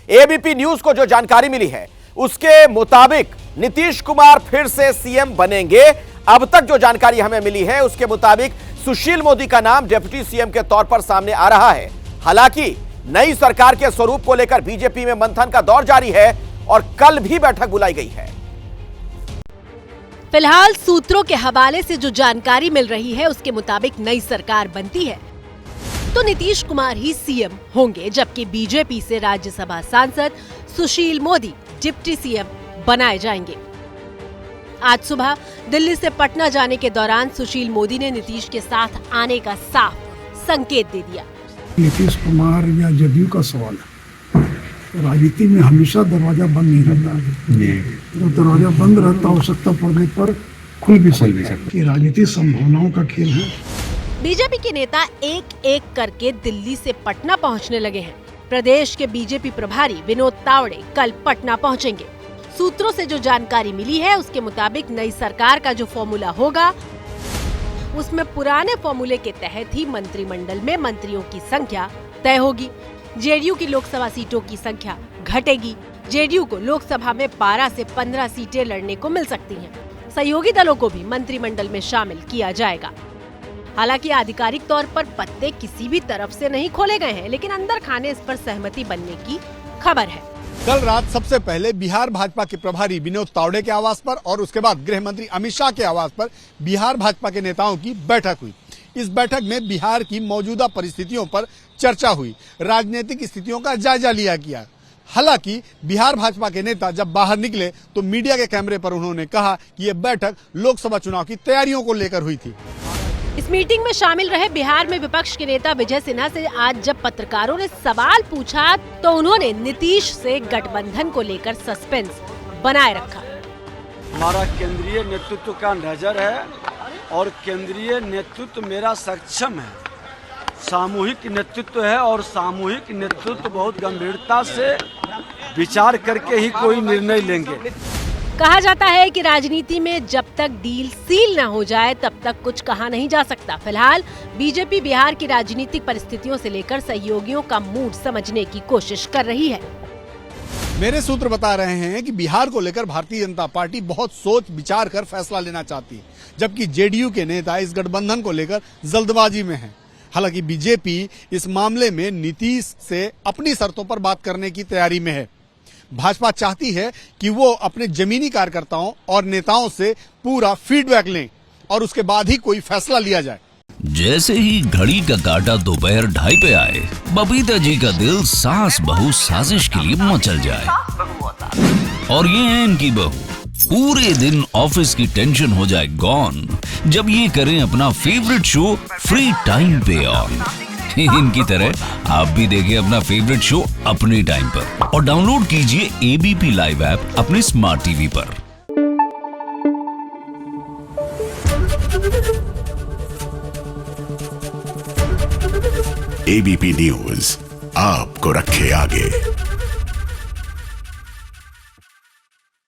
ABP news को जो जानकारी मिली है उसके मुताबिक नीतीश कुमार फिर से सीएम बनेंगे। अब तक जो जानकारी हमें मिली है उसके मुताबिक सुशील मोदी का नाम डिप्टी सीएम के तौर पर सामने आ रहा है। हालांकि नई सरकार के स्वरूप को लेकर बीजेपी में मंथन का दौर जारी है और कल भी बैठक बुलाई गई है। फिलहाल सूत्रों के हवाले से जो जानकारी मिल रही है उसके मुताबिक नई सरकार बनती है तो नीतीश कुमार ही सीएम होंगे, जबकि बीजेपी से राज्यसभा सांसद सुशील मोदी डिप्टी सीएम बनाए जाएंगे। आज सुबह दिल्ली से पटना जाने के दौरान सुशील मोदी ने नीतीश के साथ आने का साफ संकेत दे दिया। नीतीश कुमार या जदयू का सवाल है, राजनीति में हमेशा दरवाजा बंद नहीं रहता। जब दरवाजा बंद रहता आवश्यकता पड़ने पर खुल भी सकता है। राजनीति संभावनाओं का खेल है। बीजेपी के नेता एक एक करके दिल्ली से पटना पहुंचने लगे हैं। प्रदेश के बीजेपी प्रभारी विनोद तावड़े कल पटना पहुंचेंगे। सूत्रों से जो जानकारी मिली है उसके मुताबिक नई सरकार का जो फॉर्मूला होगा उसमें पुराने फॉर्मूले के तहत ही मंत्रिमंडल में मंत्रियों की संख्या तय होगी। जेडीयू की लोकसभा सीटों की संख्या घटेगी। जेडीयू को लोकसभा में 12 से 15 सीटें लड़ने को मिल सकती हैं। सहयोगी दलों को भी मंत्रिमंडल में शामिल किया जाएगा। हालांकि आधिकारिक तौर पर पत्ते किसी भी तरफ से नहीं खोले गए हैं, लेकिन अंदर खाने इस पर सहमति बनने की खबर है। कल रात सबसे पहले बिहार भाजपा के प्रभारी विनोद तावड़े के आवास पर और उसके बाद गृह मंत्री अमित शाह के आवास पर बिहार भाजपा के नेताओं की बैठक हुई। इस बैठक में बिहार की मौजूदा परिस्थितियों पर चर्चा हुई, राजनीतिक स्थितियों का जायजा लिया गया। हालांकि बिहार भाजपा के नेता जब बाहर निकले तो मीडिया के कैमरे पर उन्होंने कहा कि ये बैठक लोकसभा चुनाव की तैयारियों को लेकर हुई थी। इस मीटिंग में शामिल रहे बिहार में विपक्ष के नेता विजय सिन्हा से आज जब पत्रकारों ने सवाल पूछा तो उन्होंने नीतीश से गठबंधन को लेकर सस्पेंस बनाए रखा। हमारा केंद्रीय नेतृत्व का नजर है और केंद्रीय नेतृत्व मेरा सक्षम है। सामूहिक नेतृत्व है और सामूहिक नेतृत्व बहुत गंभीरता से विचार करके ही कोई निर्णय लेंगे। कहा जाता है कि राजनीति में जब तक डील सील न हो जाए तब तक कुछ कहा नहीं जा सकता। फिलहाल बीजेपी बिहार की राजनीतिक परिस्थितियों से लेकर सहयोगियों का मूड समझने की कोशिश कर रही है। मेरे सूत्र बता रहे हैं कि बिहार को लेकर भारतीय जनता पार्टी बहुत सोच विचार कर फैसला लेना चाहती है, जबकि जेडीयू के नेता इस गठबंधन को लेकर जल्दबाजी में हैं। हालांकि बीजेपी इस मामले में नीतीश से अपनी शर्तों पर बात करने की तैयारी में है। भाजपा चाहती है कि वो अपने जमीनी कार्यकर्ताओं और नेताओं से पूरा फीडबैक लें और उसके बाद ही कोई फैसला लिया जाए। जैसे ही घड़ी का काटा दोपहर 2:30 पे आए, बबीता जी का दिल सास बहू साजिश के लिए मचल जाए। और ये है इनकी बहू, पूरे दिन ऑफिस की टेंशन हो जाए गॉन जब ये करें अपना फेवरेट शो फ्री टाइम पे ऑन। इनकी तरह आप भी देखिए अपना फेवरेट शो अपने टाइम पर और डाउनलोड कीजिए एबीपी लाइव ऐप अपने स्मार्ट टीवी पर। एबीपी न्यूज आपको रखे आगे।